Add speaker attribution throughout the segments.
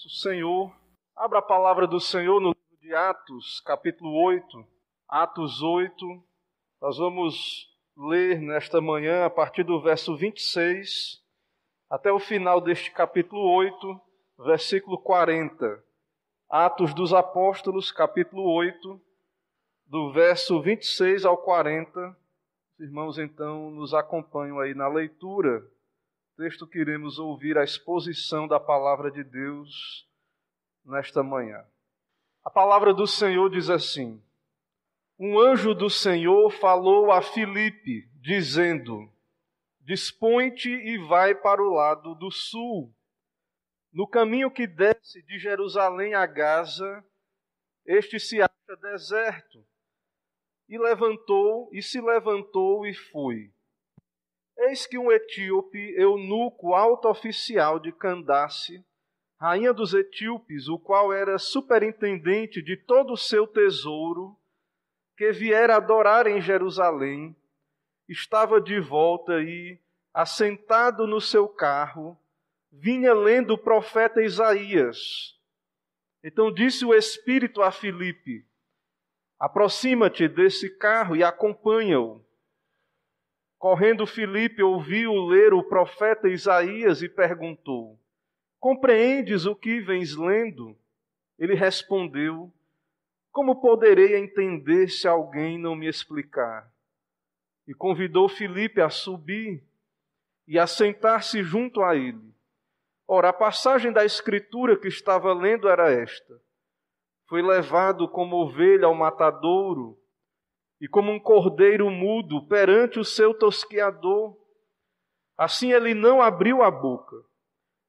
Speaker 1: nosso Senhor. Abra a palavra do Senhor no livro de Atos, capítulo 8. Atos 8, nós vamos ler nesta manhã a partir do verso 26 até o final deste capítulo 8, versículo 40. Atos dos Apóstolos, capítulo 8, do verso 26 ao 40. Os irmãos então nos acompanham aí na leitura. Texto que iremos ouvir a exposição da palavra de Deus nesta manhã. A palavra do Senhor diz assim: Um anjo do Senhor falou a Filipe, dizendo: Dispõe-te e vai para o lado do sul. No caminho que desce de Jerusalém a Gaza, este se acha deserto. E se levantou e foi. Eis que um etíope, eunuco alto oficial de Candace, rainha dos etíopes, o qual era superintendente de todo o seu tesouro, que viera adorar em Jerusalém, estava de volta e, assentado no seu carro, vinha lendo o profeta Isaías. Então disse o Espírito a Filipe: Aproxima-te desse carro e acompanha-o. Correndo Filipe ouviu ler o profeta Isaías e perguntou: Compreendes o que vens lendo? Ele respondeu: Como poderei entender se alguém não me explicar? E convidou Filipe a subir e a sentar-se junto a ele. Ora, a passagem da Escritura que estava lendo era esta: Foi levado como ovelha ao matadouro, e como um cordeiro mudo perante o seu tosqueador. Assim ele não abriu a boca.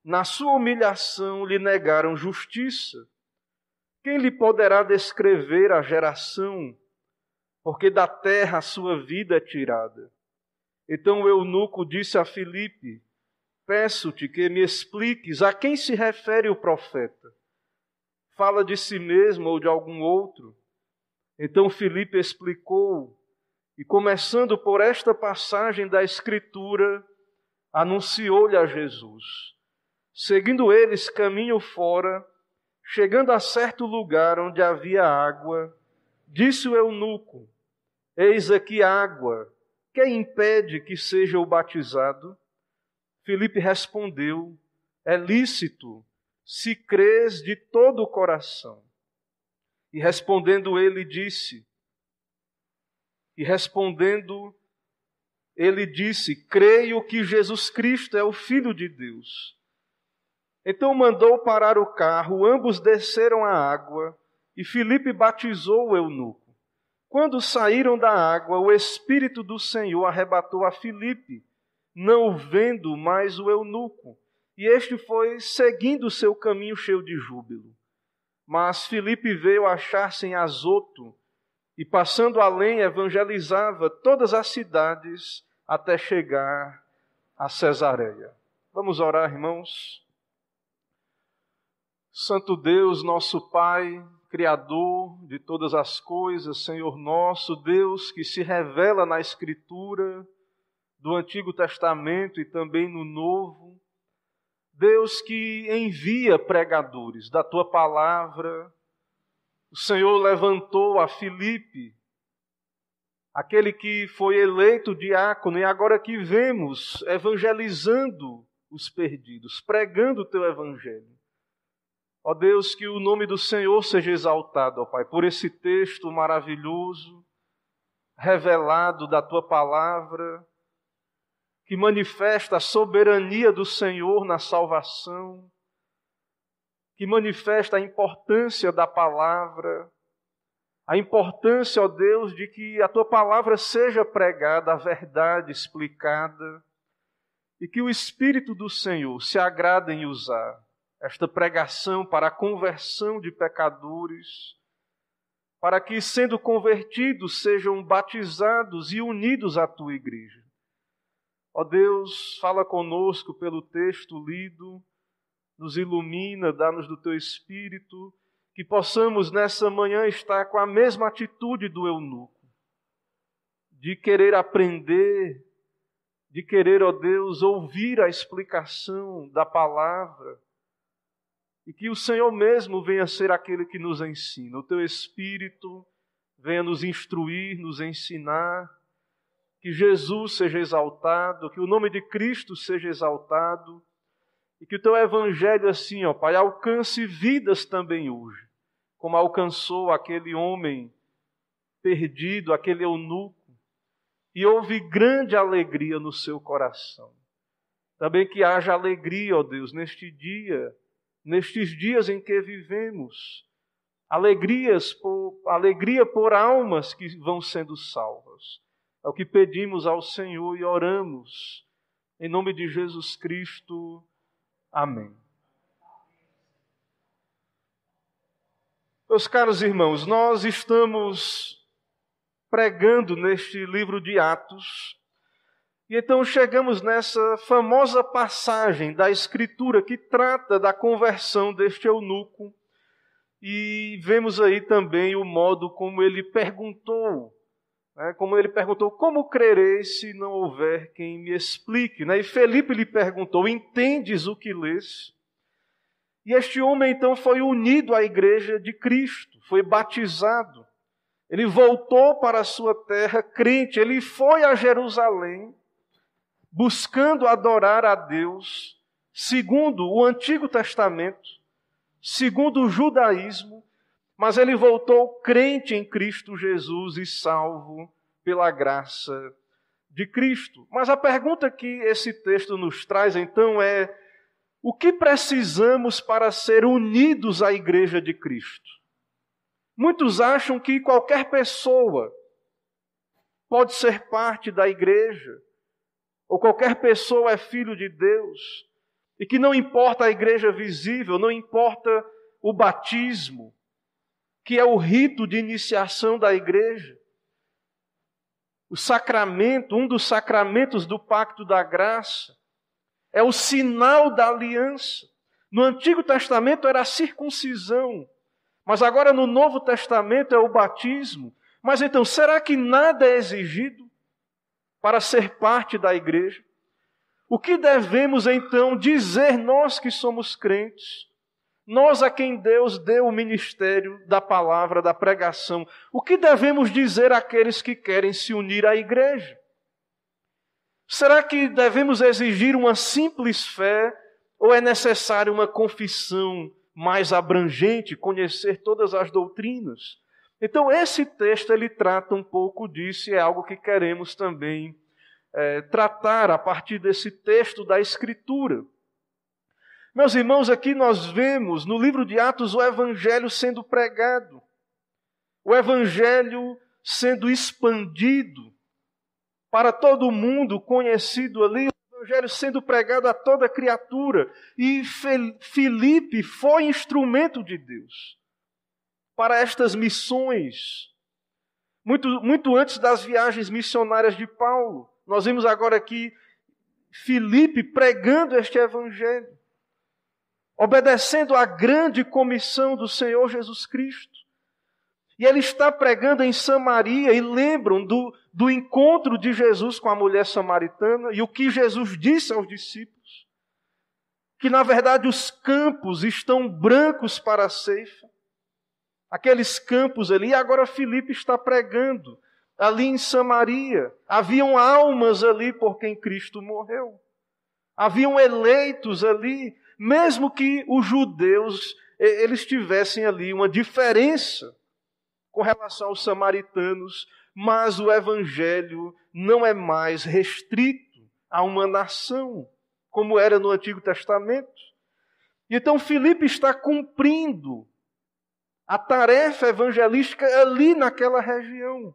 Speaker 1: Na sua humilhação lhe negaram justiça. Quem lhe poderá descrever a geração? Porque da terra a sua vida é tirada. Então o eunuco disse a Filipe: Peço-te que me expliques a quem se refere o profeta. Fala de si mesmo ou de algum outro? Então Filipe explicou, e começando por esta passagem da Escritura, anunciou-lhe a Jesus. Seguindo eles caminho fora, chegando a certo lugar onde havia água, disse o eunuco: Eis aqui água, quem impede que seja o batizado? Filipe respondeu: É lícito, se crês de todo o coração. E respondendo ele disse, Creio que Jesus Cristo é o Filho de Deus. Então mandou parar o carro, ambos desceram à água, e Filipe batizou o eunuco. Quando saíram da água, o Espírito do Senhor arrebatou a Filipe, não o vendo mais o eunuco, e este foi seguindo o seu caminho cheio de júbilo. Mas Filipe veio achar-se em Azoto, e passando além evangelizava todas as cidades até chegar a Cesareia. Vamos orar, irmãos. Santo Deus, nosso Pai, Criador de todas as coisas, Senhor nosso, Deus que se revela na Escritura do Antigo Testamento e também no Novo, Deus que envia pregadores da Tua palavra. O Senhor levantou a Filipe, aquele que foi eleito diácono, e agora que vemos evangelizando os perdidos, pregando o Teu Evangelho. Ó Deus, que o nome do Senhor seja exaltado, ó Pai, por esse texto maravilhoso, revelado da Tua palavra, que manifesta a soberania do Senhor na salvação, que manifesta a importância da palavra, a importância, ó Deus, de que a Tua palavra seja pregada, a verdade explicada, e que o Espírito do Senhor se agrade em usar esta pregação para a conversão de pecadores, para que, sendo convertidos, sejam batizados e unidos à Tua igreja. Ó Deus, fala conosco pelo texto lido, nos ilumina, dá-nos do Teu Espírito, que possamos nessa manhã estar com a mesma atitude do eunuco, de querer aprender, de querer, ó Deus, ouvir a explicação da palavra, e que o Senhor mesmo venha ser aquele que nos ensina. O Teu Espírito venha nos instruir, nos ensinar, que Jesus seja exaltado, que o nome de Cristo seja exaltado, e que o Teu Evangelho, assim, ó Pai, alcance vidas também hoje, como alcançou aquele homem perdido, aquele eunuco, e houve grande alegria no seu coração. Também que haja alegria, ó Deus, neste dia, nestes dias em que vivemos, alegria por almas que vão sendo salvas. É o que pedimos ao Senhor e oramos, em nome de Jesus Cristo. Amém. Meus caros irmãos, nós estamos pregando neste livro de Atos, e então chegamos nessa famosa passagem da Escritura que trata da conversão deste eunuco, e vemos aí também o modo como ele perguntou, como crerei se não houver quem me explique? E Felipe lhe perguntou, entendes o que lês? E este homem então foi unido à igreja de Cristo, foi batizado. Ele voltou para a sua terra crente, ele foi a Jerusalém, buscando adorar a Deus, segundo o Antigo Testamento, segundo o judaísmo, mas ele voltou crente em Cristo Jesus e salvo pela graça de Cristo. Mas a pergunta que esse texto nos traz então é: o que precisamos para ser unidos à igreja de Cristo? Muitos acham que qualquer pessoa pode ser parte da igreja, ou qualquer pessoa é filho de Deus, e que não importa a igreja visível, não importa o batismo, que é o rito de iniciação da igreja, o sacramento, um dos sacramentos do pacto da graça, é o sinal da aliança. No Antigo Testamento era a circuncisão, mas agora no Novo Testamento é o batismo. Mas então, será que nada é exigido para ser parte da igreja? O que devemos então dizer nós que somos crentes? Nós a quem Deus deu o ministério da palavra, da pregação. O que devemos dizer àqueles que querem se unir à igreja? Será que devemos exigir uma simples fé ou é necessário uma confissão mais abrangente, conhecer todas as doutrinas? Então esse texto ele trata um pouco disso e é algo que queremos também tratar a partir desse texto da Escritura. Meus irmãos, aqui nós vemos no livro de Atos o Evangelho sendo pregado, o Evangelho sendo expandido para todo mundo, conhecido ali, o Evangelho sendo pregado a toda criatura. E Filipe foi instrumento de Deus para estas missões, muito antes das viagens missionárias de Paulo. Nós vimos agora aqui Filipe pregando este Evangelho, obedecendo à grande comissão do Senhor Jesus Cristo. E ele está pregando em Samaria, e lembram do encontro de Jesus com a mulher samaritana, e o que Jesus disse aos discípulos, que na verdade os campos estão brancos para a ceifa, aqueles campos ali, e agora Filipe está pregando ali em Samaria. Haviam almas ali por quem Cristo morreu, haviam eleitos ali, mesmo que os judeus eles tivessem ali uma diferença com relação aos samaritanos, mas o Evangelho não é mais restrito a uma nação, como era no Antigo Testamento. Então Filipe está cumprindo a tarefa evangelística ali naquela região.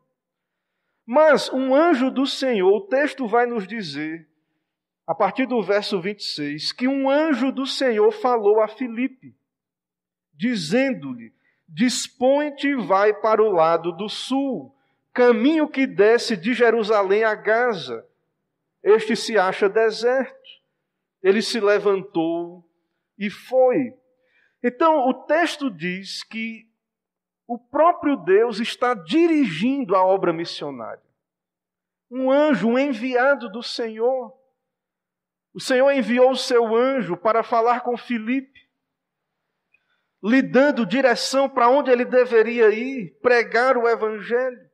Speaker 1: Mas um anjo do Senhor, o texto vai nos dizer, a partir do verso 26, que um anjo do Senhor falou a Filipe, dizendo-lhe: dispõe-te e vai para o lado do sul, caminho que desce de Jerusalém a Gaza. Este se acha deserto. Ele se levantou e foi. Então, o texto diz que o próprio Deus está dirigindo a obra missionária. Um anjo, um enviado do Senhor. O Senhor enviou o seu anjo para falar com Filipe. lhe dando direção para onde ele deveria ir, pregar o Evangelho.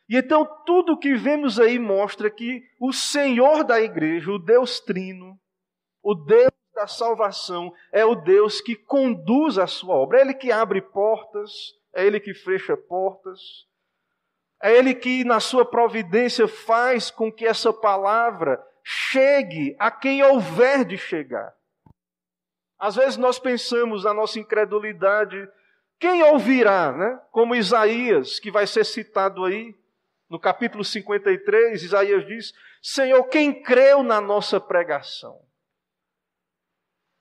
Speaker 1: E então tudo que vemos aí mostra que o Senhor da igreja, o Deus Trino, o Deus da salvação, é o Deus que conduz a sua obra. É Ele que abre portas, é Ele que fecha portas, é Ele que na sua providência faz com que essa palavra chegue a quem houver de chegar. Às vezes nós pensamos na nossa incredulidade, quem ouvirá, né? Como Isaías, que vai ser citado aí, no capítulo 53, Isaías diz, Senhor, quem creu na nossa pregação?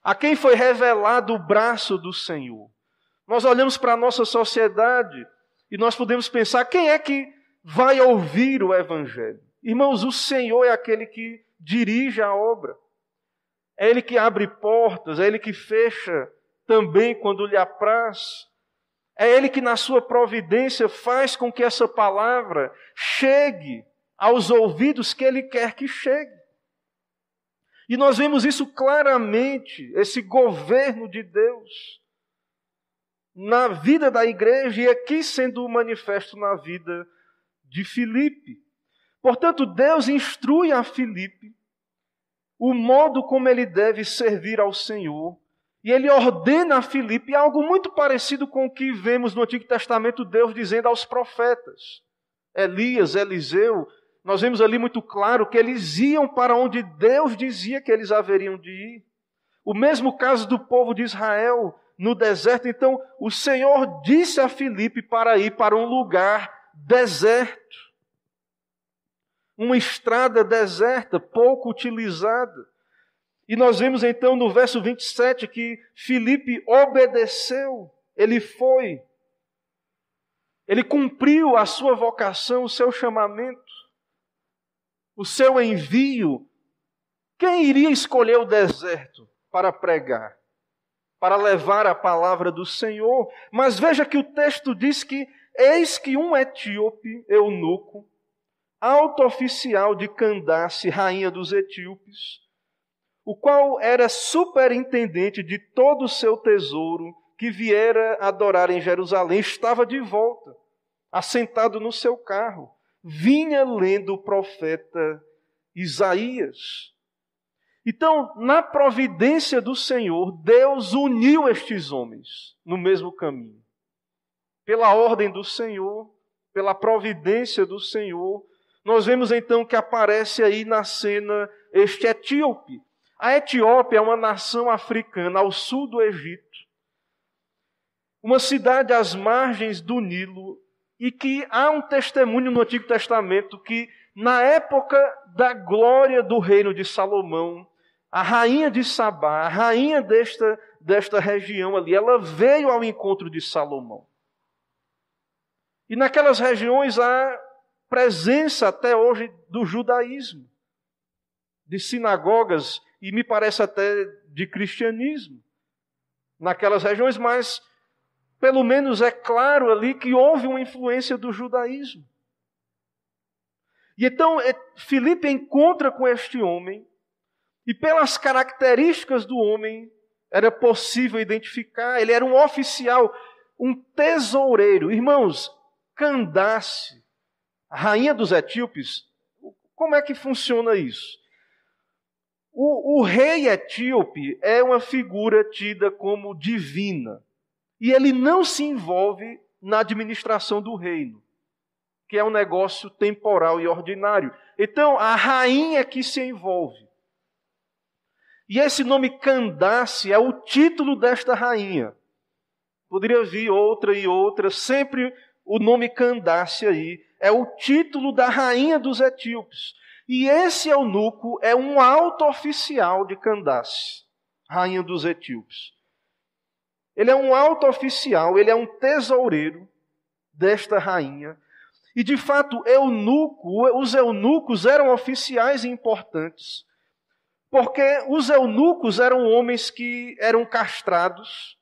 Speaker 1: A quem foi revelado o braço do Senhor? Nós olhamos para a nossa sociedade e nós podemos pensar, quem é que vai ouvir o Evangelho? Irmãos, o Senhor é aquele que dirige a obra. É Ele que abre portas, é Ele que fecha também quando lhe apraz. É Ele que na sua providência faz com que essa palavra chegue aos ouvidos que Ele quer que chegue. E nós vemos isso claramente, esse governo de Deus na vida da igreja e aqui sendo manifesto na vida de Filipe. Portanto, Deus instrui a Filipe o modo como ele deve servir ao Senhor. E ele ordena a Filipe algo muito parecido com o que vemos no Antigo Testamento Deus dizendo aos profetas. Elias, Eliseu, nós vemos ali muito claro que eles iam para onde Deus dizia que eles haveriam de ir. O mesmo caso do povo de Israel no deserto. Então, o Senhor disse a Filipe para ir para um lugar deserto. Uma estrada deserta, pouco utilizada. E nós vemos então no verso 27 que Filipe obedeceu, ele foi, ele cumpriu a sua vocação, o seu chamamento, o seu envio. Quem iria escolher o deserto para pregar, para levar a palavra do Senhor? Mas veja que o texto diz que eis que um etíope, eunuco, alto oficial de Candace, rainha dos etíopes, o qual era superintendente de todo o seu tesouro, que viera adorar em Jerusalém, estava de volta, assentado no seu carro, vinha lendo o profeta Isaías. Então, na providência do Senhor, Deus uniu estes homens no mesmo caminho. Pela ordem do Senhor, pela providência do Senhor, nós vemos então que aparece aí na cena este etíope. A Etiópia é uma nação africana ao sul do Egito, uma cidade às margens do Nilo, e que há um testemunho no Antigo Testamento que, na época da glória do reino de Salomão, a rainha de Sabá, a rainha desta região ali, ela veio ao encontro de Salomão. E naquelas regiões há presença até hoje do judaísmo, de sinagogas, e me parece até de cristianismo naquelas regiões, mas pelo menos é claro ali que houve uma influência do judaísmo. E então Filipe encontra com este homem, e pelas características do homem era possível identificar, ele era um oficial, um tesoureiro. Irmãos, Candace, a rainha dos etíopes, como é que funciona isso? O rei etíope é uma figura tida como divina. E ele não se envolve na administração do reino, que é um negócio temporal e ordinário. Então, a rainha que se envolve. E esse nome Candace é o título desta rainha. Poderia vir outra e outra, sempre o nome Candace aí é o título da rainha dos etíopes. E esse eunuco é um alto oficial de Candace, rainha dos etíopes. Ele é um alto oficial, ele é um tesoureiro desta rainha. E de fato, os eunucos eram oficiais importantes, porque os eunucos eram homens que eram castrados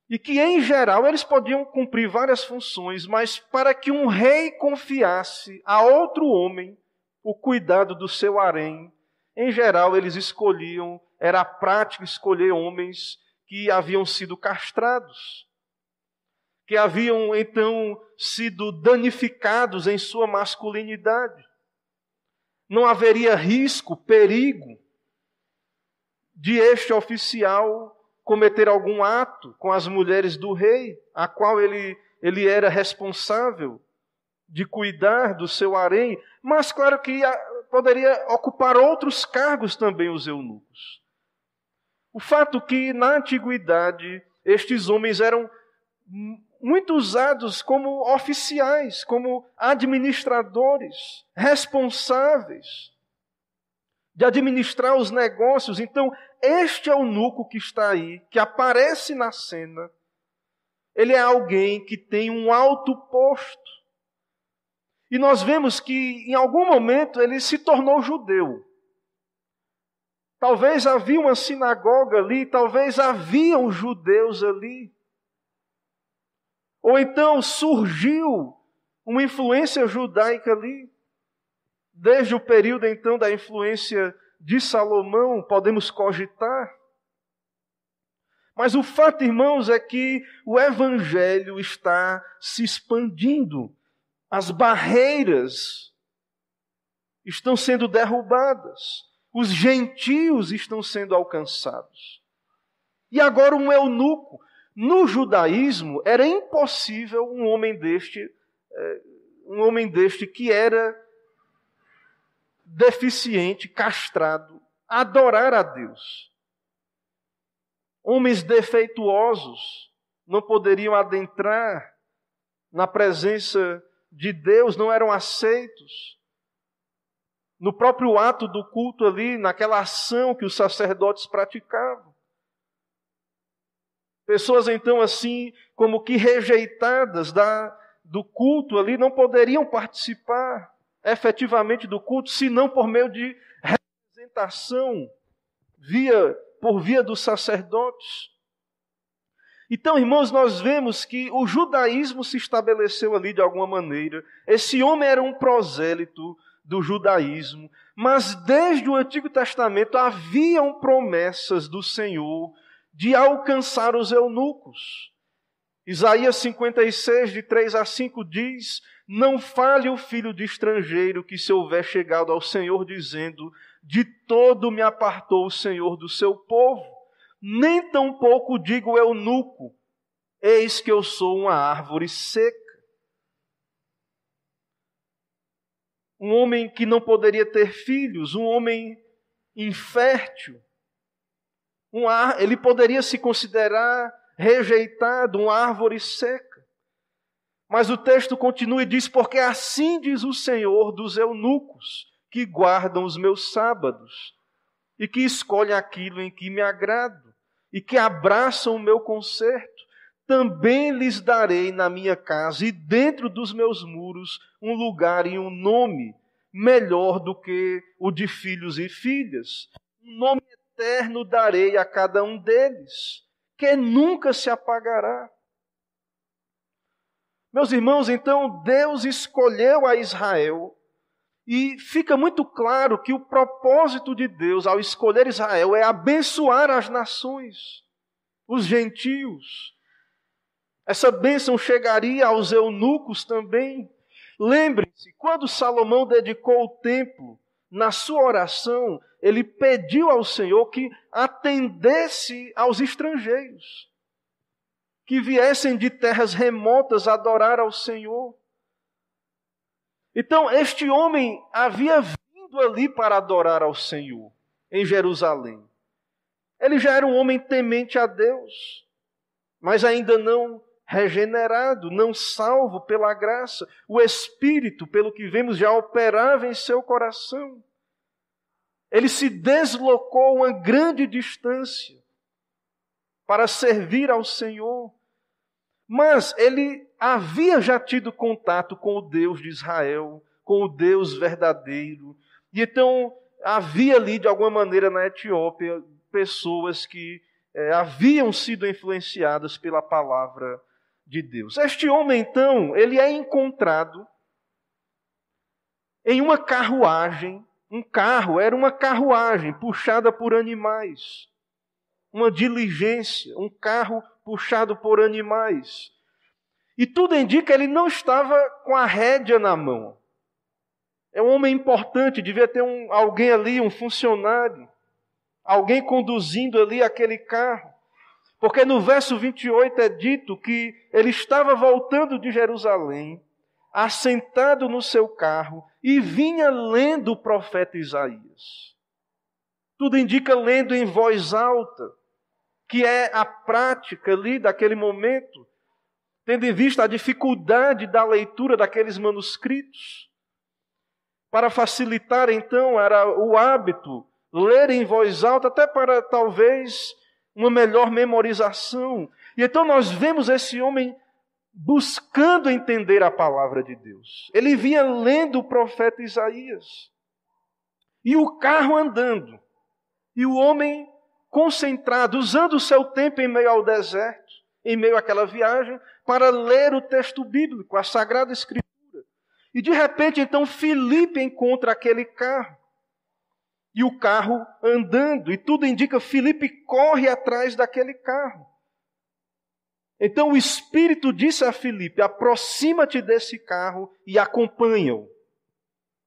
Speaker 1: e que, em geral, eles podiam cumprir várias funções, mas para que um rei confiasse a outro homem o cuidado do seu harém, em geral, eles escolhiam, era a prática escolher homens que haviam sido castrados, que haviam então sido danificados em sua masculinidade. Não haveria risco, perigo de este oficial cometer algum ato com as mulheres do rei, a qual ele era responsável de cuidar do seu harém, mas claro que poderia ocupar outros cargos também os eunucos. O fato que na antiguidade estes homens eram muito usados como oficiais, como administradores, responsáveis de administrar os negócios. Então, este eunuco que está aí, que aparece na cena, ele é alguém que tem um alto posto. E nós vemos que, em algum momento, ele se tornou judeu. Talvez havia uma sinagoga ali, talvez haviam judeus ali. Ou então surgiu uma influência judaica ali. Desde o período, então, da influência de Salomão, podemos cogitar. Mas o fato, irmãos, é que o Evangelho está se expandindo. As barreiras estão sendo derrubadas. Os gentios estão sendo alcançados. E agora um eunuco. No judaísmo era impossível um homem deste que era deficiente, castrado, adorar a Deus. Homens defeituosos não poderiam adentrar na presença de Deus, não eram aceitos. No próprio ato do culto ali, naquela ação que os sacerdotes praticavam. Pessoas então assim, como que rejeitadas do culto ali, não poderiam participar efetivamente do culto, senão por meio de representação, por via dos sacerdotes. Então, irmãos, nós vemos que o judaísmo se estabeleceu ali de alguma maneira. Esse homem era um prosélito do judaísmo, mas desde o Antigo Testamento haviam promessas do Senhor de alcançar os eunucos. Isaías 56, de 3 a 5 diz: não fale o filho de estrangeiro que se houver chegado ao Senhor dizendo: de todo me apartou o Senhor do seu povo. Nem tampouco diga o eunuco: eis que eu sou uma árvore seca. Um homem que não poderia ter filhos, um homem infértil. Ele poderia se considerar rejeitado, uma árvore seca. Mas o texto continua e diz: porque assim diz o Senhor dos eunucos, que guardam os meus sábados, e que escolhem aquilo em que me agrado, e que abraçam o meu concerto, também lhes darei na minha casa e dentro dos meus muros um lugar e um nome melhor do que o de filhos e filhas. Um nome eterno darei a cada um deles, que nunca se apagará. Meus irmãos, então Deus escolheu a Israel, e fica muito claro que o propósito de Deus ao escolher Israel é abençoar as nações, os gentios. Essa bênção chegaria aos eunucos também. Lembre-se, quando Salomão dedicou o templo, na sua oração, ele pediu ao Senhor que atendesse aos estrangeiros, que viessem de terras remotas adorar ao Senhor. Então, este homem havia vindo ali para adorar ao Senhor, em Jerusalém. Ele já era um homem temente a Deus, mas ainda não regenerado, não salvo pela graça. O Espírito, pelo que vemos, já operava em seu coração. Ele se deslocou uma grande distância para servir ao Senhor. Mas ele havia já tido contato com o Deus de Israel, com o Deus verdadeiro. E então havia ali, de alguma maneira, na Etiópia, pessoas que haviam sido influenciadas pela palavra de Deus. Este homem, então, ele é encontrado em uma carruagem. Um carro era uma carruagem puxada por animais. uma diligência, um carro puxado por animais. E tudo indica que ele não estava com a rédea na mão. É um homem importante, devia ter alguém ali, um funcionário, alguém conduzindo ali aquele carro. Porque no verso 28 é dito que ele estava voltando de Jerusalém, assentado no seu carro, e vinha lendo o profeta Isaías. Tudo indica lendo em voz alta, que é a prática ali daquele momento, tendo em vista a dificuldade da leitura daqueles manuscritos. Para facilitar, então, era o hábito ler em voz alta, até para talvez uma melhor memorização. E então nós vemos esse homem buscando entender a palavra de Deus. Ele vinha lendo o profeta Isaías. E o carro andando. E o homem concentrado, usando o seu tempo em meio ao deserto, em meio àquela viagem, para ler o texto bíblico, a Sagrada Escritura. E de repente, então, Filipe encontra aquele carro. E o carro andando. E tudo indica que Filipe corre atrás daquele carro. Então o Espírito disse a Filipe: aproxima-te desse carro e acompanha-o.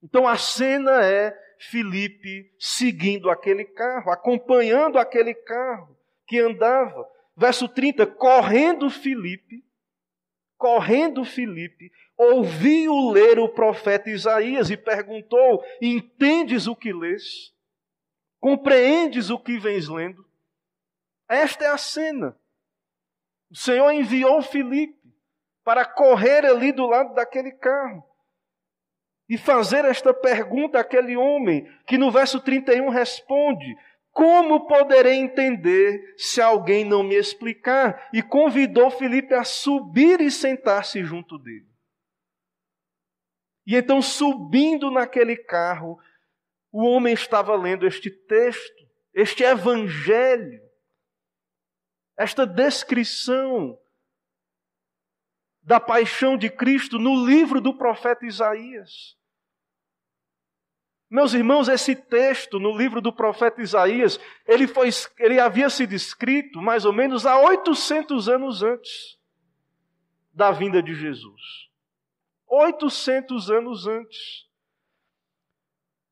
Speaker 1: Então a cena é Filipe seguindo aquele carro, acompanhando aquele carro que andava. Verso 30, correndo Filipe, ouviu ler o profeta Isaías e perguntou: entendes o que lês? Compreendes o que vens lendo? Esta é a cena. O Senhor enviou Filipe para correr ali do lado daquele carro e fazer esta pergunta àquele homem, que no verso 31 responde: como poderei entender se alguém não me explicar? E convidou Filipe a subir e sentar-se junto dele. E então, subindo naquele carro, o homem estava lendo este texto, este evangelho, esta descrição da paixão de Cristo no livro do profeta Isaías. Meus irmãos, esse texto no livro do profeta Isaías, ele havia sido escrito mais ou menos há 800 anos antes da vinda de Jesus. 800 anos antes.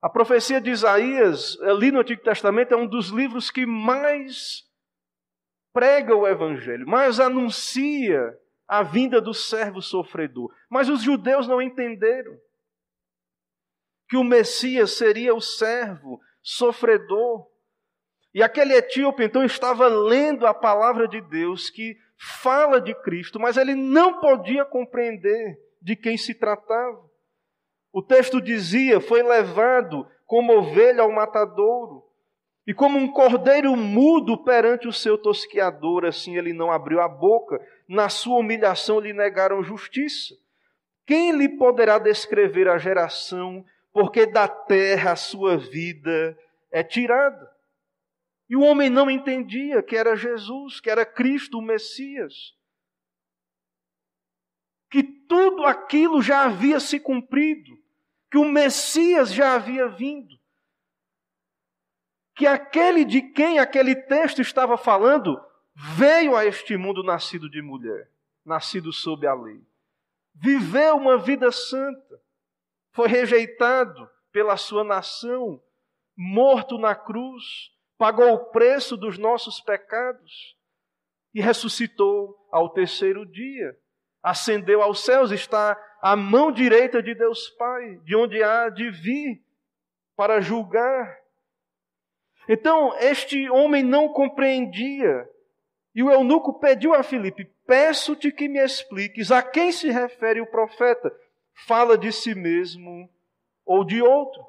Speaker 1: A profecia de Isaías, ali no Antigo Testamento, é um dos livros que mais prega o Evangelho, mais anuncia a vinda do servo sofredor. Mas os judeus não entenderam que o Messias seria o servo sofredor. E aquele etíope, então, estava lendo a palavra de Deus que fala de Cristo, mas ele não podia compreender de quem se tratava. O texto dizia: foi levado como ovelha ao matadouro, e como um cordeiro mudo perante o seu tosqueador, assim ele não abriu a boca. Na sua humilhação lhe negaram justiça. Quem lhe poderá descrever a geração, porque da terra a sua vida é tirada? E o homem não entendia que era Jesus, que era Cristo, o Messias. Que tudo aquilo já havia se cumprido, que o Messias já havia vindo. Que aquele de quem aquele texto estava falando veio a este mundo nascido de mulher, nascido sob a lei. Viveu uma vida santa, foi rejeitado pela sua nação, morto na cruz, pagou o preço dos nossos pecados e ressuscitou ao terceiro dia. Ascendeu aos céus, está à mão direita de Deus Pai, de onde há de vir para julgar. Então, este homem não compreendia. E o eunuco pediu a Filipe: peço-te que me expliques a quem se refere o profeta. Fala de si mesmo ou de outro?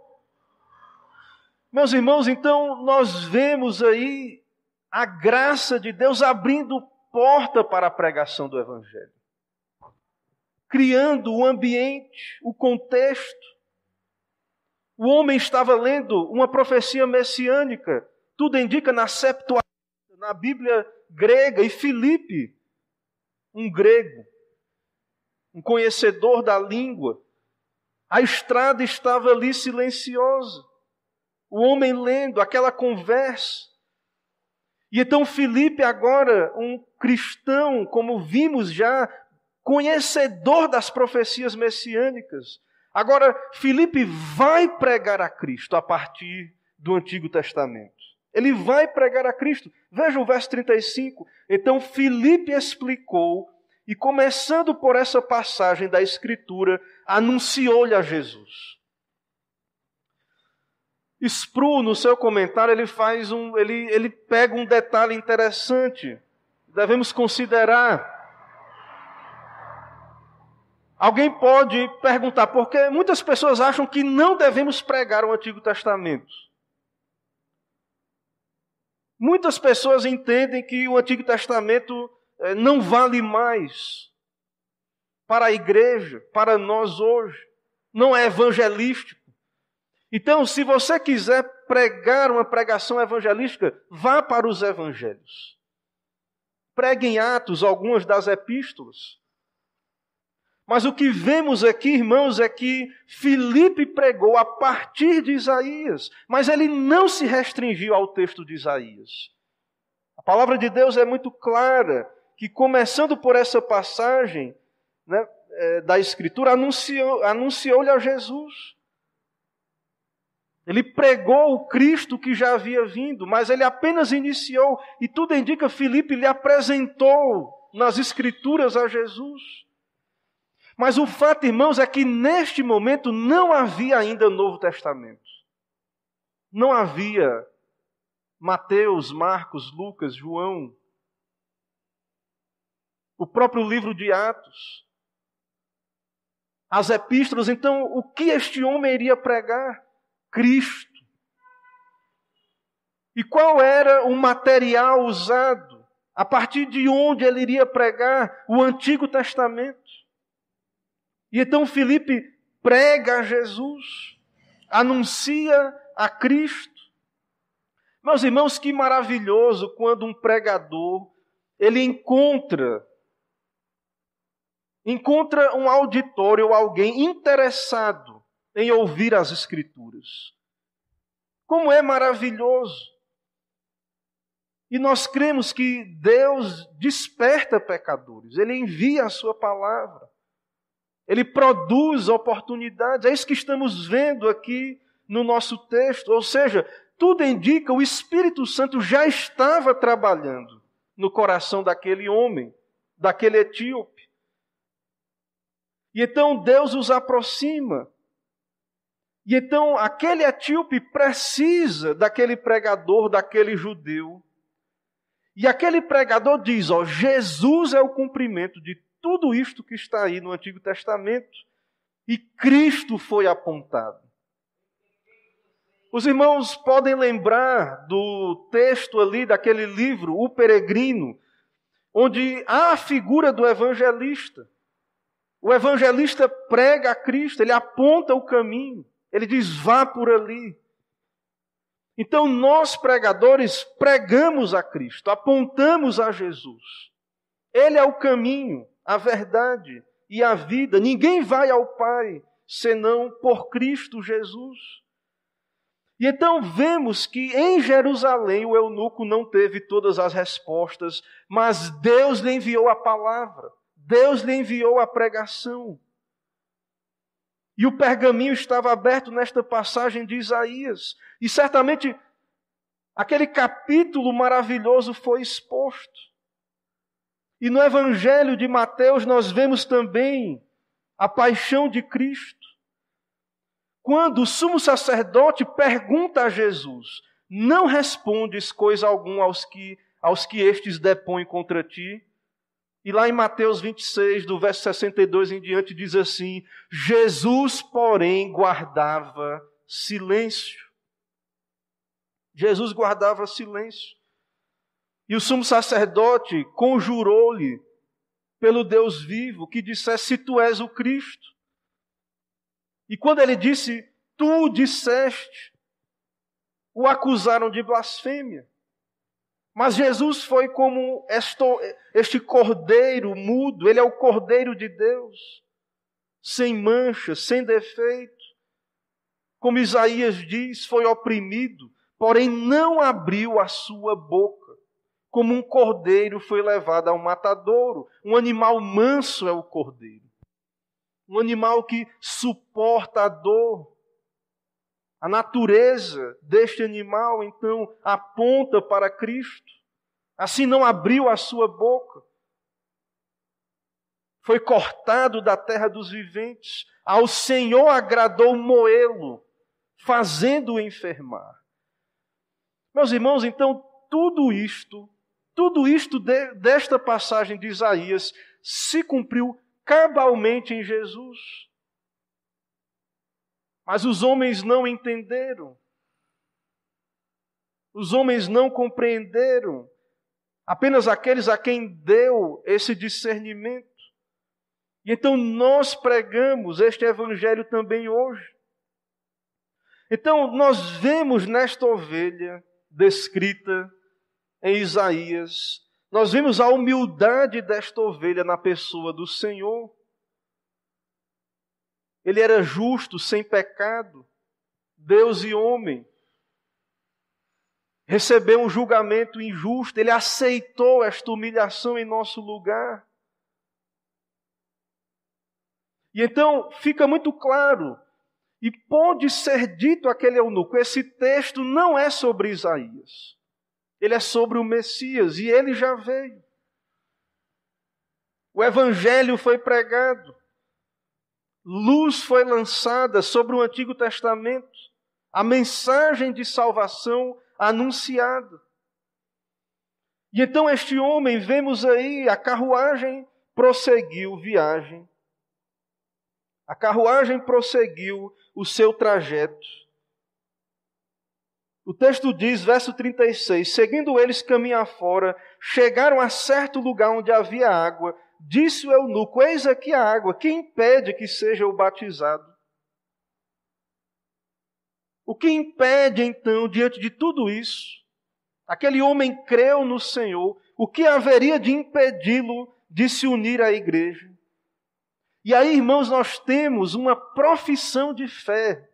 Speaker 1: Meus irmãos, então nós vemos aí a graça de Deus abrindo porta para a pregação do Evangelho. Criando o ambiente, o contexto. O homem estava lendo uma profecia messiânica. Tudo indica na Septuaginta, na Bíblia grega. E Filipe, um grego, um conhecedor da língua. A estrada estava ali silenciosa. O homem lendo aquela conversa. E então Filipe agora, um cristão, como vimos já, conhecedor das profecias messiânicas. Agora, Filipe vai pregar a Cristo a partir do Antigo Testamento. Ele vai pregar a Cristo. Veja o verso 35. Então Filipe explicou, e começando por essa passagem da Escritura, anunciou-lhe a Jesus. Sproul, no seu comentário, ele pega um detalhe interessante. Devemos considerar. Alguém pode perguntar, porque muitas pessoas acham que não devemos pregar o Antigo Testamento. Muitas pessoas entendem que o Antigo Testamento não vale mais para a igreja, para nós hoje. Não é evangelístico. Então, se você quiser pregar uma pregação evangelística, vá para os evangelhos. Pregue em Atos algumas das epístolas. Mas o que vemos aqui, irmãos, é que Filipe pregou a partir de Isaías, mas ele não se restringiu ao texto de Isaías. A palavra de Deus é muito clara, que começando por essa passagem, né, da Escritura, anunciou-lhe a Jesus. Ele pregou o Cristo que já havia vindo, mas ele apenas iniciou, e tudo indica que Filipe lhe apresentou nas Escrituras a Jesus. Mas o fato, irmãos, é que neste momento não havia ainda Novo Testamento. Não havia Mateus, Marcos, Lucas, João. O próprio livro de Atos. As epístolas. Então, o que este homem iria pregar? Cristo. E qual era o material usado? A partir de onde ele iria pregar? O Antigo Testamento. E então Filipe prega a Jesus, anuncia a Cristo. Meus irmãos, que maravilhoso quando um pregador, ele encontra um auditório ou alguém interessado em ouvir as Escrituras. Como é maravilhoso! E nós cremos que Deus desperta pecadores, Ele envia a sua palavra. Ele produz oportunidades. É isso que estamos vendo aqui no nosso texto. Ou seja, tudo indica que o Espírito Santo já estava trabalhando no coração daquele homem, daquele etíope. E então Deus os aproxima. E então aquele etíope precisa daquele pregador, daquele judeu. E aquele pregador diz, Jesus é o cumprimento de tudo isto que está aí no Antigo Testamento. E Cristo foi apontado. Os irmãos podem lembrar do texto ali, daquele livro, O Peregrino, onde há a figura do evangelista. O evangelista prega a Cristo, ele aponta o caminho, ele diz, vá por ali. Então nós pregadores pregamos a Cristo, apontamos a Jesus. Ele é o caminho, a verdade e a vida. Ninguém vai ao Pai senão por Cristo Jesus. E então vemos que em Jerusalém o eunuco não teve todas as respostas, mas Deus lhe enviou a palavra, Deus lhe enviou a pregação. E o pergaminho estava aberto nesta passagem de Isaías. E certamente aquele capítulo maravilhoso foi exposto. E no Evangelho de Mateus nós vemos também a paixão de Cristo. Quando o sumo sacerdote pergunta a Jesus, não respondes coisa alguma aos que estes depõem contra ti? E lá em Mateus 26, do verso 62 em diante, diz assim, Jesus, porém, guardava silêncio. Jesus guardava silêncio. E o sumo sacerdote conjurou-lhe pelo Deus vivo que dissesse, se tu és o Cristo. E quando ele disse, tu disseste, o acusaram de blasfêmia. Mas Jesus foi como este cordeiro mudo, ele é o cordeiro de Deus, sem mancha, sem defeito. Como Isaías diz, foi oprimido, porém não abriu a sua boca. como um cordeiro foi levado ao matadouro. Um animal manso é o cordeiro. Um animal que suporta a dor. A natureza deste animal, então, aponta para Cristo. Assim não abriu a sua boca. Foi cortado da terra dos viventes. Ao Senhor agradou moê-lo, fazendo-o enfermar. Meus irmãos, então, tudo isto desta passagem de Isaías se cumpriu cabalmente em Jesus. Mas os homens não entenderam. Os homens não compreenderam. Apenas aqueles a quem deu esse discernimento. E então nós pregamos este evangelho também hoje. Então nós vemos nesta ovelha descrita em Isaías, nós vemos a humildade desta ovelha na pessoa do Senhor. Ele era justo, sem pecado, Deus e homem. Recebeu um julgamento injusto, ele aceitou esta humilhação em nosso lugar. E então fica muito claro, e pode ser dito àquele eunuco, esse texto não é sobre Isaías. Ele é sobre o Messias, e ele já veio. O Evangelho foi pregado. Luz foi lançada sobre o Antigo Testamento. A mensagem de salvação anunciada. E então este homem, vemos aí, a carruagem prosseguiu viagem. A carruagem prosseguiu o seu trajeto. O texto diz, verso 36, seguindo eles caminho afora, chegaram a certo lugar onde havia água. Disse o eunuco, eis aqui a água, que impede que seja o batizado? O que impede então, diante de tudo isso, aquele homem creu no Senhor, o que haveria de impedi-lo de se unir à igreja? E aí, irmãos, nós temos uma profissão de fé.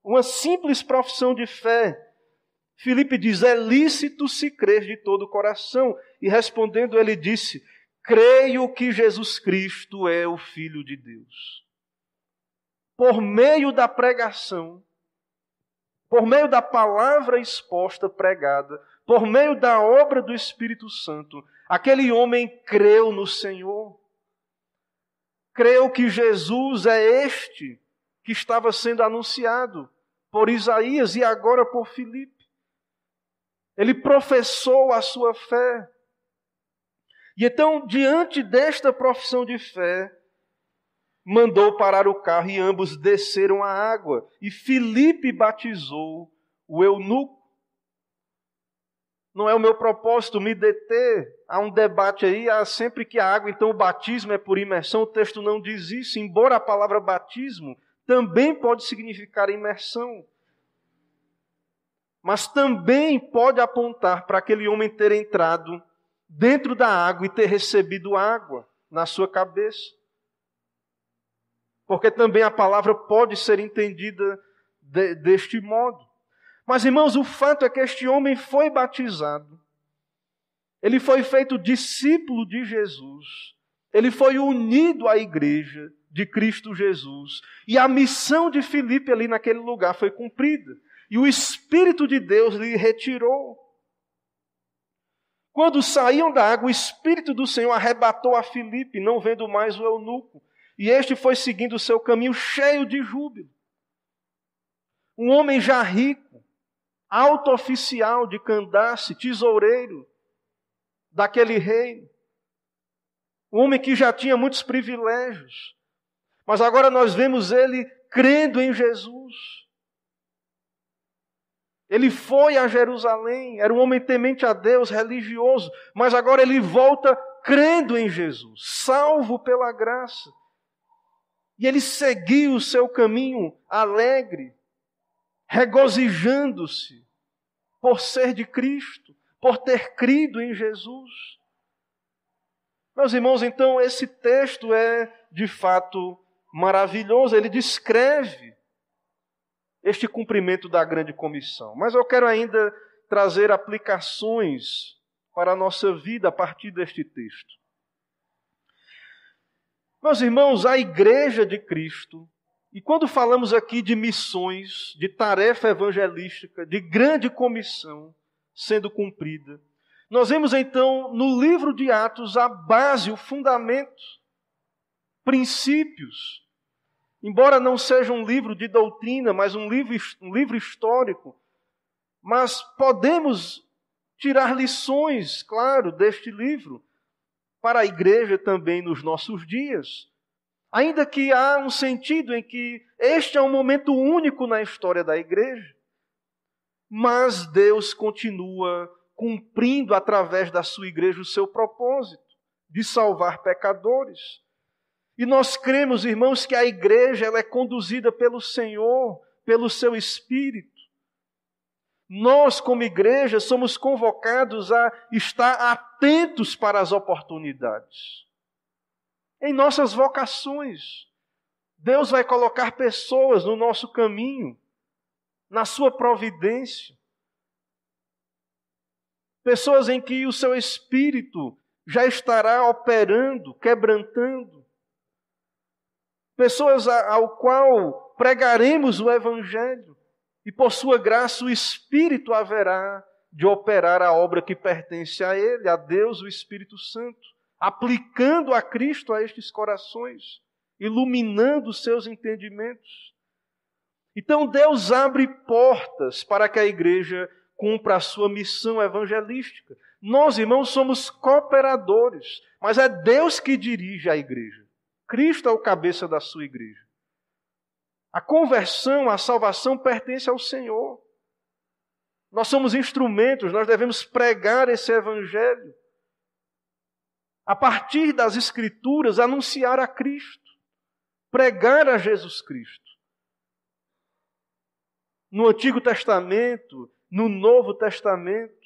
Speaker 1: Uma simples profissão de fé. Filipe diz, é lícito se crer de todo o coração. E respondendo, ele disse, creio que Jesus Cristo é o Filho de Deus. Por meio da pregação, por meio da palavra exposta, pregada, por meio da obra do Espírito Santo, aquele homem creu no Senhor. Creu que Jesus é este que estava sendo anunciado por Isaías e agora por Filipe. Ele professou a sua fé. E então, diante desta profissão de fé, mandou parar o carro e ambos desceram a água. E Filipe batizou o eunuco. Não é o meu propósito me deter. Há um debate aí, sempre que a água, então o batismo é por imersão. O texto não diz isso, embora a palavra batismo também pode significar imersão. Mas também pode apontar para aquele homem ter entrado dentro da água e ter recebido água na sua cabeça. Porque também a palavra pode ser entendida deste modo. Mas, irmãos, o fato é que este homem foi batizado. Ele foi feito discípulo de Jesus. Ele foi unido à igreja de Cristo Jesus. E a missão de Filipe ali naquele lugar foi cumprida. E o Espírito de Deus lhe retirou. Quando saíam da água, o Espírito do Senhor arrebatou a Filipe, não vendo mais o eunuco. E este foi seguindo o seu caminho cheio de júbilo. Um homem já rico, alto oficial de Candace, tesoureiro daquele reino. Um homem que já tinha muitos privilégios. Mas agora nós vemos ele crendo em Jesus. Ele foi a Jerusalém, era um homem temente a Deus, religioso, mas agora ele volta crendo em Jesus, salvo pela graça. E ele seguiu o seu caminho alegre, regozijando-se por ser de Cristo, por ter crido em Jesus. Meus irmãos, então esse texto é de fato maravilhoso, ele descreve este cumprimento da grande comissão. Mas eu quero ainda trazer aplicações para a nossa vida a partir deste texto. Meus irmãos, a Igreja de Cristo, e quando falamos aqui de missões, de tarefa evangelística, de grande comissão sendo cumprida, nós vemos então no livro de Atos a base, o fundamento, princípios. Embora não seja um livro de doutrina, mas um livro histórico, mas podemos tirar lições, claro, deste livro para a igreja também nos nossos dias. Ainda que há um sentido em que este é um momento único na história da igreja, mas Deus continua cumprindo através da sua igreja o seu propósito de salvar pecadores. E nós cremos, irmãos, que a igreja ela é conduzida pelo Senhor, pelo seu Espírito. Nós, como igreja, somos convocados a estar atentos para as oportunidades. Em nossas vocações, Deus vai colocar pessoas no nosso caminho, na sua providência. Pessoas em que o seu Espírito já estará operando, quebrantando. Pessoas ao qual pregaremos o Evangelho. E por sua graça o Espírito haverá de operar a obra que pertence a Ele, a Deus, o Espírito Santo, aplicando a Cristo a estes corações, iluminando os seus entendimentos. Então Deus abre portas para que a igreja cumpra a sua missão evangelística. Nós, irmãos, somos cooperadores, mas é Deus que dirige a igreja. Cristo é o cabeça da sua igreja. A conversão, a salvação pertence ao Senhor. Nós somos instrumentos, nós devemos pregar esse Evangelho. A partir das Escrituras, anunciar a Cristo. Pregar a Jesus Cristo. No Antigo Testamento, no Novo Testamento,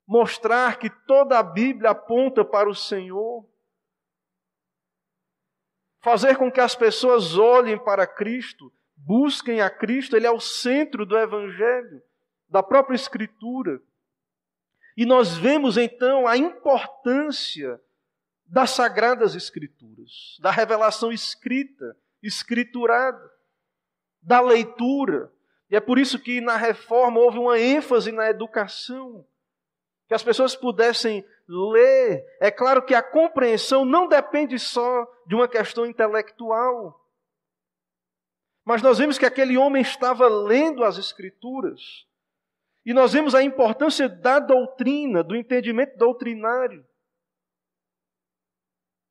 Speaker 1: mostrar que toda a Bíblia aponta para o Senhor. Fazer com que as pessoas olhem para Cristo, busquem a Cristo, Ele é o centro do Evangelho, da própria Escritura. E nós vemos então a importância das Sagradas Escrituras, da revelação escrita, escriturada, da leitura. E é por isso que na Reforma houve uma ênfase na educação, que as pessoas pudessem ler. É claro que a compreensão não depende só de uma questão intelectual. Mas nós vemos que aquele homem estava lendo as Escrituras. E nós vemos a importância da doutrina, do entendimento doutrinário.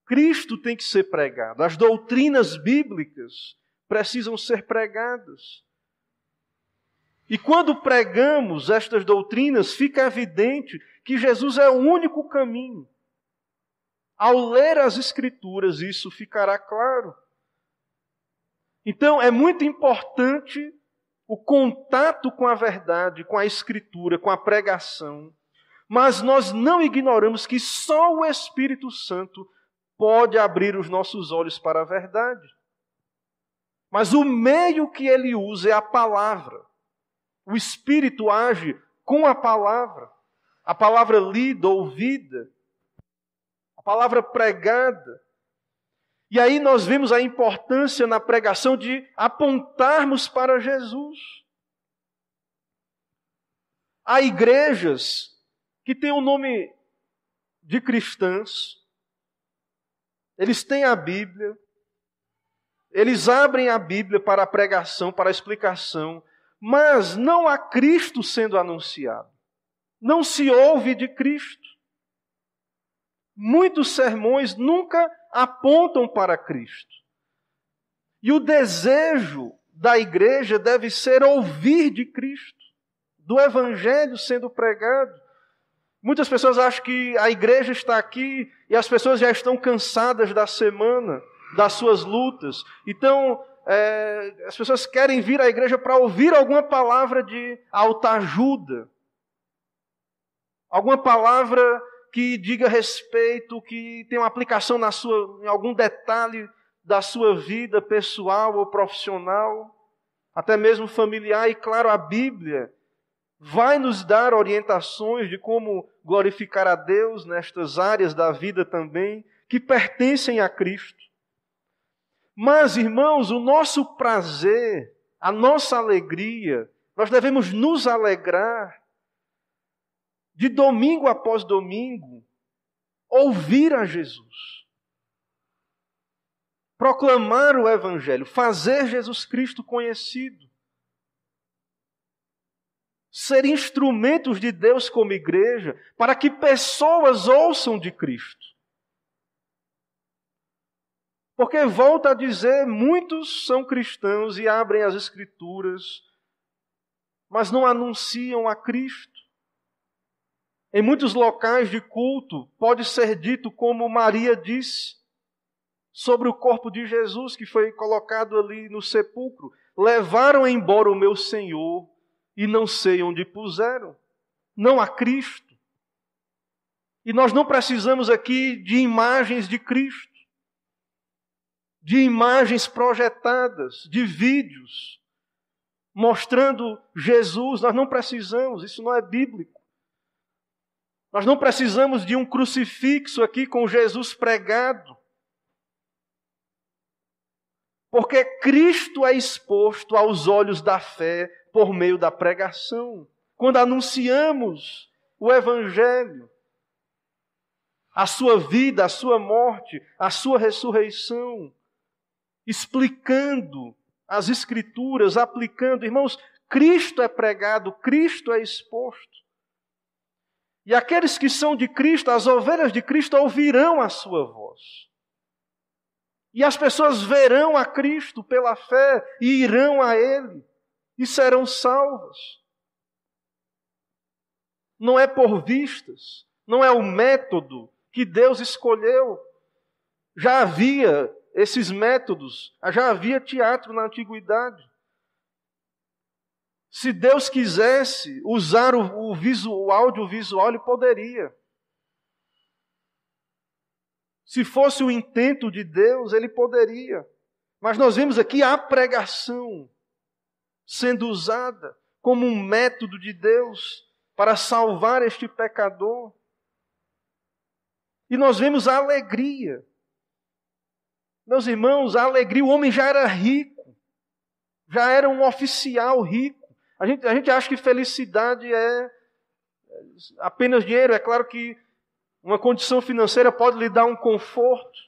Speaker 1: Cristo tem que ser pregado. As doutrinas bíblicas precisam ser pregadas. E quando pregamos estas doutrinas, fica evidente que Jesus é o único caminho. Ao ler as Escrituras, isso ficará claro. Então, é muito importante o contato com a verdade, com a Escritura, com a pregação. Mas nós não ignoramos que só o Espírito Santo pode abrir os nossos olhos para a verdade. Mas o meio que ele usa é a palavra. O Espírito age com a palavra lida, ouvida, a palavra pregada. E aí nós vemos a importância na pregação de apontarmos para Jesus. Há igrejas que têm o nome de cristãs, eles têm a Bíblia, eles abrem a Bíblia para a pregação, para a explicação, mas não há Cristo sendo anunciado. Não se ouve de Cristo. Muitos sermões nunca apontam para Cristo. E o desejo da igreja deve ser ouvir de Cristo, do Evangelho sendo pregado. Muitas pessoas acham que a igreja está aqui e as pessoas já estão cansadas da semana, das suas lutas. Então, as pessoas querem vir à igreja para ouvir alguma palavra de autoajuda, alguma palavra que diga respeito, que tenha uma aplicação em algum detalhe da sua vida pessoal ou profissional, até mesmo familiar. E claro, a Bíblia vai nos dar orientações de como glorificar a Deus nestas áreas da vida também, que pertencem a Cristo. Mas, irmãos, o nosso prazer, a nossa alegria, nós devemos nos alegrar de domingo após domingo, ouvir a Jesus, proclamar o Evangelho, fazer Jesus Cristo conhecido, ser instrumentos de Deus como igreja, para que pessoas ouçam de Cristo. Porque, volto a dizer, muitos são cristãos e abrem as Escrituras, mas não anunciam a Cristo. Em muitos locais de culto, pode ser dito como Maria disse sobre o corpo de Jesus, que foi colocado ali no sepulcro. Levaram embora o meu Senhor e não sei onde puseram. Não há Cristo. E nós não precisamos aqui de imagens de Cristo, de imagens projetadas, de vídeos mostrando Jesus. Nós não precisamos, isso não é bíblico. Nós não precisamos de um crucifixo aqui com Jesus pregado. Porque Cristo é exposto aos olhos da fé por meio da pregação. Quando anunciamos o Evangelho, a sua vida, a sua morte, a sua ressurreição, explicando as Escrituras, aplicando. Irmãos, Cristo é pregado, Cristo é exposto. E aqueles que são de Cristo, as ovelhas de Cristo, ouvirão a sua voz. E as pessoas verão a Cristo pela fé e irão a Ele e serão salvas. Não é por vistas, não é o método que Deus escolheu. Já havia esses métodos, já havia teatro na antiguidade. Se Deus quisesse usar o audiovisual, Ele poderia. Se fosse o intento de Deus, Ele poderia. Mas nós vemos aqui a pregação sendo usada como um método de Deus para salvar este pecador. E nós vemos a alegria. Meus irmãos, a alegria, o homem já era rico, já era um oficial rico. A gente acha que felicidade é apenas dinheiro. É claro que uma condição financeira pode lhe dar um conforto.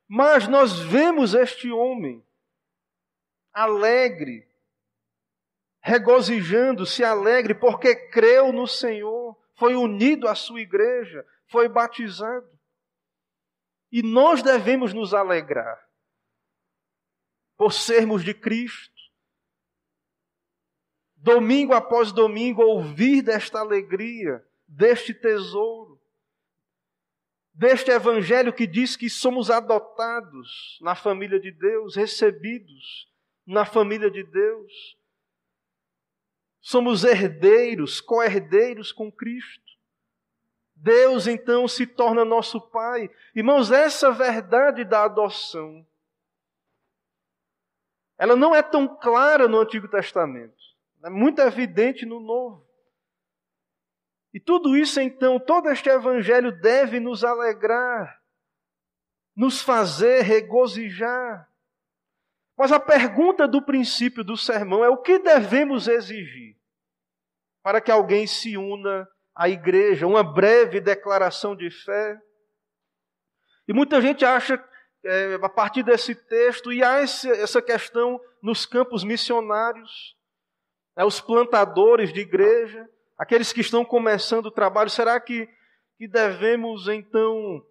Speaker 1: Mas nós vemos este homem alegre, regozijando-se alegre, porque creu no Senhor, foi unido à sua igreja, foi batizado. E nós devemos nos alegrar por sermos de Cristo. Domingo após domingo, ouvir desta alegria, deste tesouro, deste Evangelho que diz que somos adotados na família de Deus, recebidos na família de Deus. Somos herdeiros, co-herdeiros com Cristo. Deus então se torna nosso Pai. Irmãos, essa verdade da adoção, ela não é tão clara no Antigo Testamento. É muito evidente no Novo. E tudo isso, então, todo este Evangelho deve nos alegrar, nos fazer regozijar. Mas a pergunta do princípio do sermão é: o que devemos exigir para que alguém se una à igreja? Uma breve declaração de fé. E muita gente acha, a partir desse texto, e há essa questão nos campos missionários, os plantadores de igreja, aqueles que estão começando o trabalho. Será que devemos, então,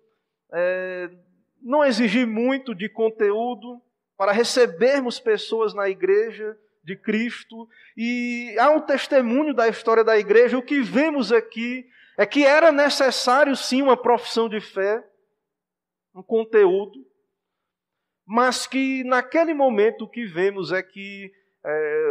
Speaker 1: não exigir muito de conteúdo para recebermos pessoas na igreja de Cristo? E há um testemunho da história da igreja. O que vemos aqui é que era necessário, sim, uma profissão de fé, um conteúdo, mas que naquele momento o que vemos é que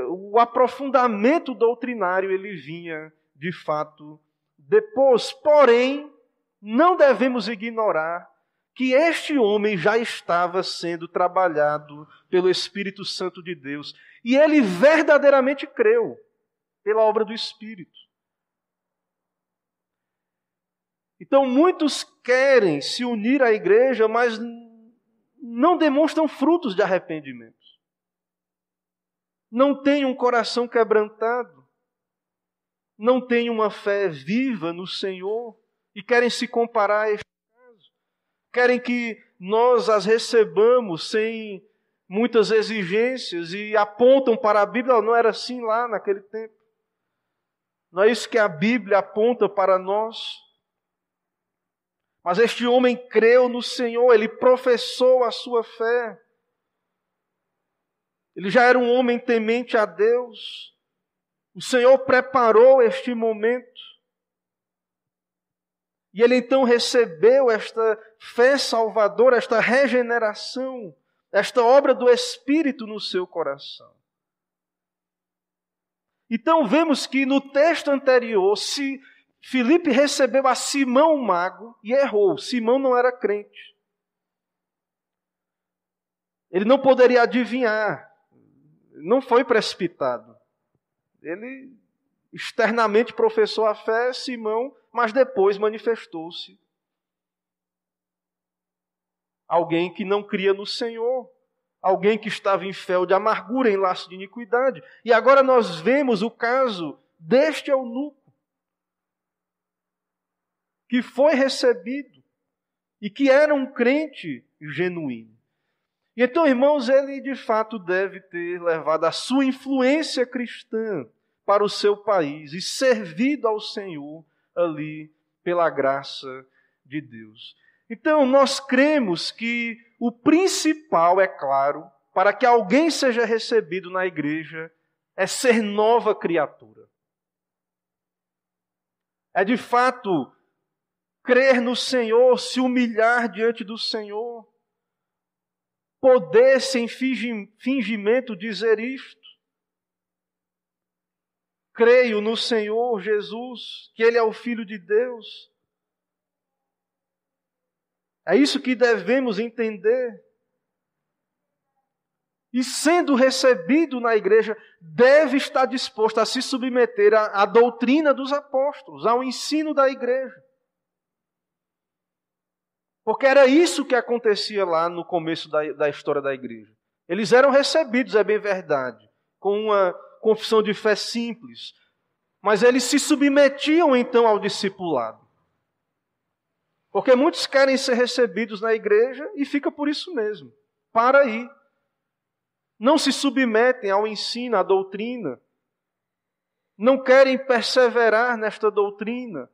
Speaker 1: o aprofundamento doutrinário ele vinha, de fato, depois. Porém, não devemos ignorar que este homem já estava sendo trabalhado pelo Espírito Santo de Deus. E ele verdadeiramente creu. pela obra do Espírito. Então, muitos querem se unir à igreja, mas não demonstram frutos de arrependimento. Não têm um coração quebrantado. Não têm uma fé viva no Senhor e querem se comparar a este caso. Querem que nós as recebamos sem muitas exigências e apontam para a Bíblia. Não era assim lá naquele tempo. Não é isso que a Bíblia aponta para nós. Mas este homem creu no Senhor, ele professou a sua fé. Ele já era um homem temente a Deus. O Senhor preparou este momento. E ele então recebeu esta fé salvadora, esta regeneração, esta obra do Espírito no seu coração. Então vemos que no texto anterior, se Filipe recebeu a Simão o mago e errou. Simão não era crente. Ele não poderia adivinhar. Não foi precipitado. Ele externamente professou a fé, Simão, mas depois manifestou-se alguém que não cria no Senhor, alguém que estava em fel de amargura, em laço de iniquidade. E agora nós vemos o caso deste eunuco, que foi recebido e que era um crente genuíno. E então, irmãos, ele de fato deve ter levado a sua influência cristã para o seu país e servido ao Senhor ali pela graça de Deus. Então, nós cremos que o principal, é claro, para que alguém seja recebido na igreja, é ser nova criatura. É de fato crer no Senhor, se humilhar diante do Senhor, poder sem fingimento dizer isto. Creio no Senhor Jesus, que Ele é o Filho de Deus. É isso que devemos entender. E sendo recebido na igreja, deve estar disposto a se submeter à doutrina dos apóstolos, ao ensino da igreja. Porque era isso que acontecia lá no começo da história da igreja. Eles eram recebidos, é bem verdade, com uma confissão de fé simples. Mas eles se submetiam então ao discipulado. Porque muitos querem ser recebidos na igreja e fica por isso mesmo. Para aí. Não se submetem ao ensino, à doutrina. Não querem perseverar nesta doutrina.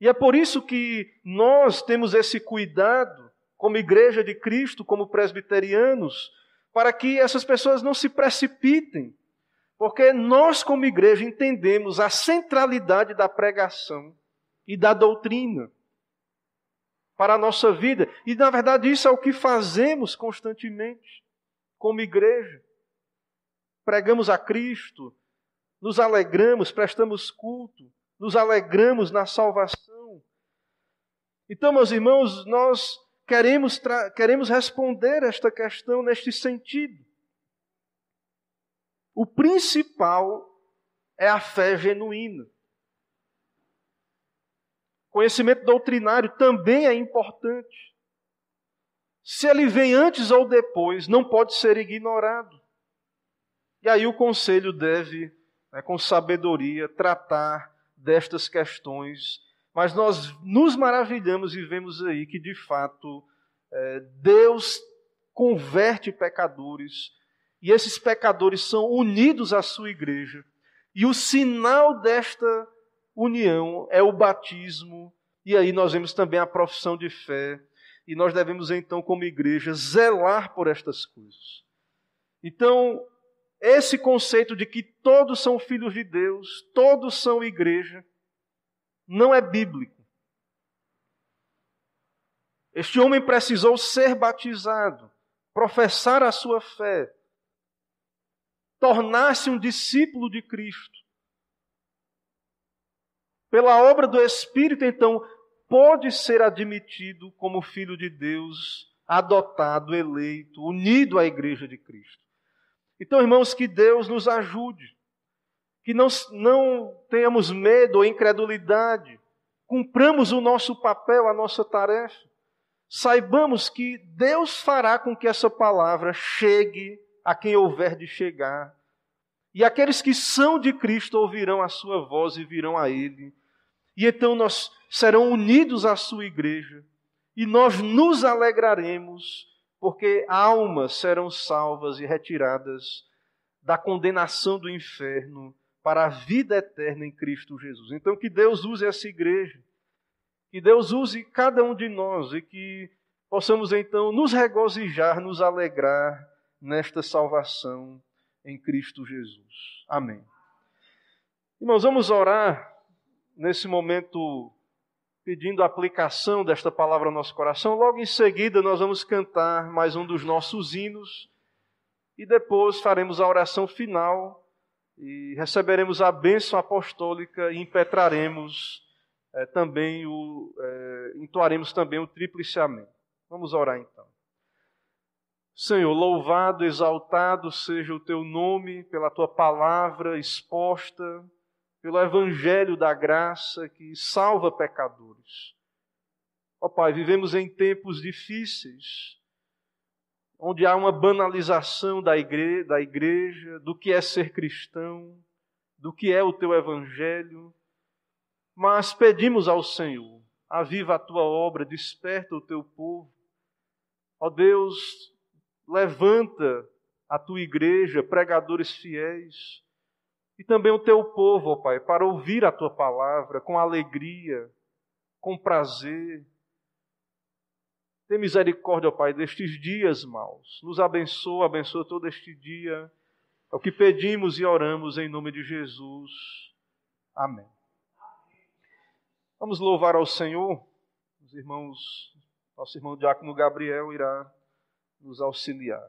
Speaker 1: E é por isso que nós temos esse cuidado, como Igreja de Cristo, como presbiterianos, para que essas pessoas não se precipitem. Porque nós, como igreja, entendemos a centralidade da pregação e da doutrina para a nossa vida. E, na verdade, isso é o que fazemos constantemente como igreja. Pregamos a Cristo, nos alegramos, prestamos culto, nos alegramos na salvação. Então, meus irmãos, nós queremos responder esta questão neste sentido. O principal é a fé genuína. Conhecimento doutrinário também é importante. Se ele vem antes ou depois, não pode ser ignorado. E aí o conselho deve, com sabedoria, tratar destas questões. Mas nós nos maravilhamos e vemos aí que, de fato, Deus converte pecadores. E esses pecadores são unidos à sua igreja. E o sinal desta união é o batismo. E aí nós vemos também a profissão de fé. E nós devemos então, como igreja, zelar por estas coisas. Então, esse conceito de que todos são filhos de Deus, todos são igreja, não é bíblico. Este homem precisou ser batizado, professar a sua fé, tornar-se um discípulo de Cristo. Pela obra do Espírito, então, pode ser admitido como filho de Deus, adotado, eleito, unido à igreja de Cristo. Então, irmãos, que Deus nos ajude que não tenhamos medo ou incredulidade, cumpramos o nosso papel, a nossa tarefa. Saibamos que Deus fará com que essa palavra chegue a quem houver de chegar. E aqueles que são de Cristo ouvirão a sua voz e virão a Ele. E então nós serão unidos à sua igreja. E nós nos alegraremos, porque almas serão salvas e retiradas da condenação do inferno para a vida eterna em Cristo Jesus. Então que Deus use essa igreja, que Deus use cada um de nós e que possamos então nos regozijar, nos alegrar nesta salvação em Cristo Jesus. Amém. Irmãos, vamos orar nesse momento pedindo a aplicação desta palavra ao nosso coração. Logo em seguida nós vamos cantar mais um dos nossos hinos e depois faremos a oração final e receberemos a bênção apostólica e impetraremos entoaremos também o tríplice amém. Vamos orar então. Senhor, louvado, exaltado seja o Teu nome pela Tua palavra exposta, pelo Evangelho da graça que salva pecadores. Ó Pai, vivemos em tempos difíceis, onde há uma banalização da igreja, do que é ser cristão, do que é o Teu Evangelho, mas pedimos ao Senhor, aviva a Tua obra, desperta o Teu povo. Ó Deus, levanta a Tua igreja, pregadores fiéis, e também o Teu povo, ó Pai, para ouvir a Tua palavra com alegria, com prazer. Tem misericórdia, ó Pai, destes dias maus. Nos abençoa todo este dia. É o que pedimos e oramos em nome de Jesus. Amém. Vamos louvar ao Senhor. Os irmãos, nosso irmão Diácono Gabriel irá nos auxiliar.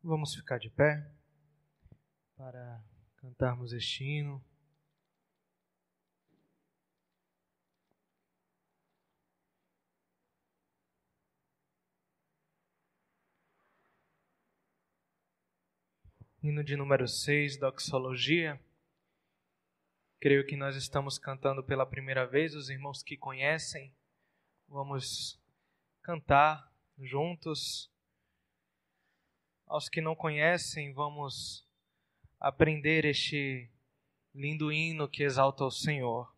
Speaker 2: Vamos ficar de pé para cantarmos este hino. Hino de número 6, Doxologia. Creio que nós estamos cantando pela primeira vez, os irmãos que conhecem, vamos cantar juntos. Aos que não conhecem, vamos aprender este lindo hino que exalta o Senhor.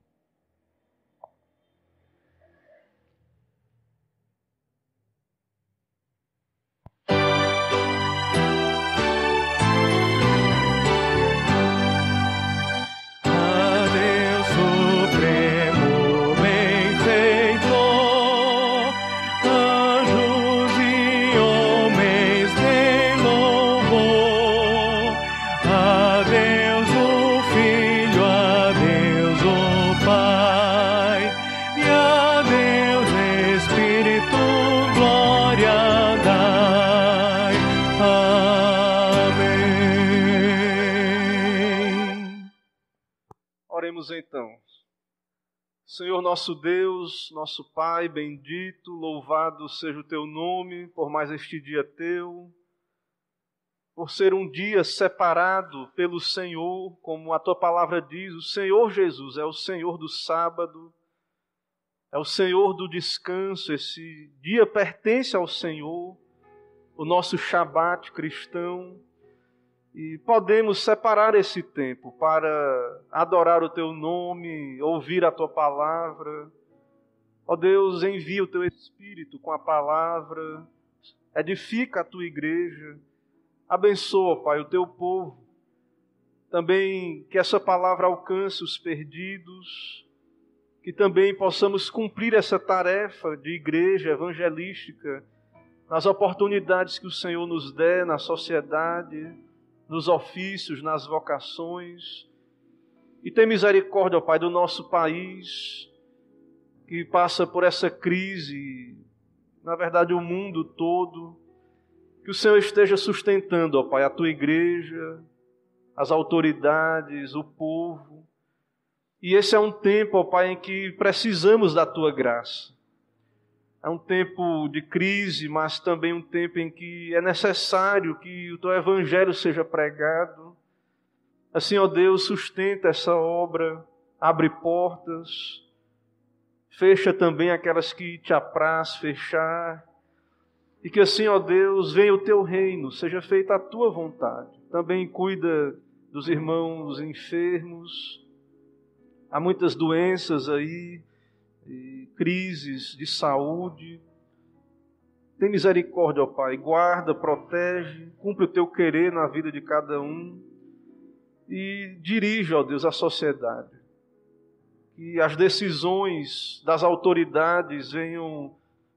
Speaker 1: Então, Senhor nosso Deus, nosso Pai bendito, louvado seja o Teu nome por mais este dia Teu, por ser um dia separado pelo Senhor, como a Tua palavra diz, o Senhor Jesus é o Senhor do sábado, é o Senhor do descanso, esse dia pertence ao Senhor, o nosso Shabat cristão. E podemos separar esse tempo para adorar o Teu nome, ouvir a Tua palavra. Ó Deus, envia o Teu Espírito com a palavra, edifica a Tua igreja, abençoa, Pai, o Teu povo. Também que essa palavra alcance os perdidos, que também possamos cumprir essa tarefa de igreja evangelística nas oportunidades que o Senhor nos der na sociedade, nos ofícios, nas vocações. E tem misericórdia, ó Pai, do nosso país, que passa por essa crise na verdade o mundo todo, que o Senhor esteja sustentando, ó Pai, a tua igreja, as autoridades, o povo. E esse é um tempo, ó Pai, em que precisamos da tua graça. É um tempo de crise, mas também um tempo em que é necessário que o teu evangelho seja pregado. Assim, ó Deus, sustenta essa obra, abre portas, fecha também aquelas que te apraz fechar. E que assim, ó Deus, venha o teu reino, seja feita a tua vontade. Também cuida dos irmãos enfermos. Há muitas doenças aí, crises de saúde. Tem misericórdia, ó Pai, guarda, protege, cumpre o teu querer na vida de cada um e dirige, ó Deus, a sociedade. Que as decisões das autoridades venham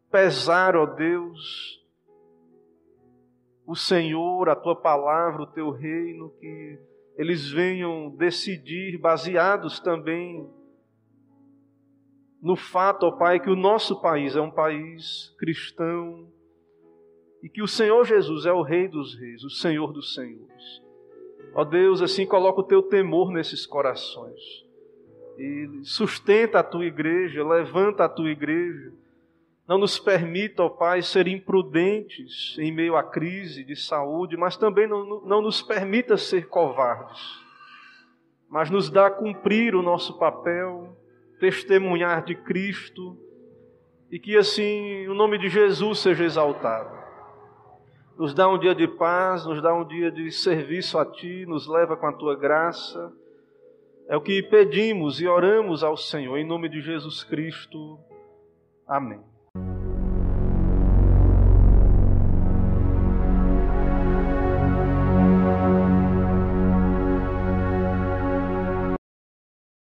Speaker 1: pesar, ó Deus, o Senhor, a tua palavra, o teu reino, que eles venham decidir baseados também no fato, ó Pai, que o nosso país é um país cristão e que o Senhor Jesus é o Rei dos Reis, o Senhor dos Senhores. Ó Deus, assim coloca o teu temor nesses corações e sustenta a tua igreja, levanta a tua igreja. Não nos permita, ó Pai, ser imprudentes em meio à crise de saúde, mas também não nos permita ser covardes, mas nos dá a cumprir o nosso papel, testemunhar de Cristo, e que assim o nome de Jesus seja exaltado. Nos dá um dia de paz, nos dá um dia de serviço a Ti, nos leva com a Tua graça. É o que pedimos e oramos ao Senhor, em nome de Jesus Cristo. Amém.